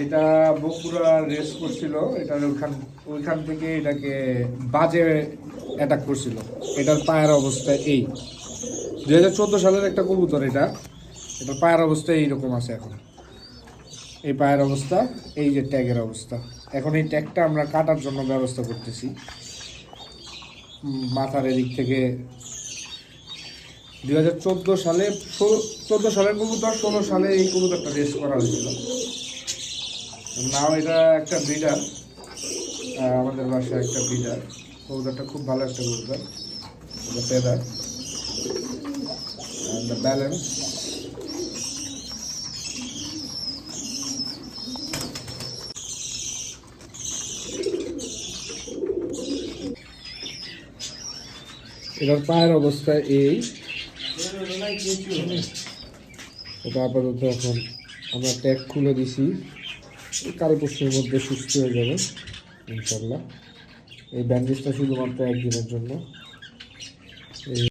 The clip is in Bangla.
এটা বকুড়া রেস করছিল, এটার ওইখান থেকে এটাকে বাজে অ্যাটাক করছিল। এটার পায়ের অবস্থা এই 2014 সালের একটা কবুতর, এটার পায়ের অবস্থা এইরকম আছে এখন। এই পায়ের অবস্থা, এই যে ট্যাগের অবস্থা। এখন এই ট্যাগটা আমরা কাটার জন্য ব্যবস্থা করতেছি। মাথার এদিক থেকে 2014 সালে 14 সালের কবুতর, 16 সালে এই কবুতরটা রেস করা হয়েছিল। নাও এটা একটা ব্রিডার, আমাদের বাসায় একটা ব্রিডার। কবুতরটা খুব ভালো একটা কবুতর, ফেদার দ্য ব্যালেন্স। এটার পায়ের অবস্থা এই। এটা আপাতত এখন আমরা ট্যাগ খুলে দিছি, কাল পরশুর মধ্যে সুস্থ হয়ে যাবে ইনশাল্লাহ। এই ব্যান্ডেজটা শুধুমাত্র একদিনের জন্য।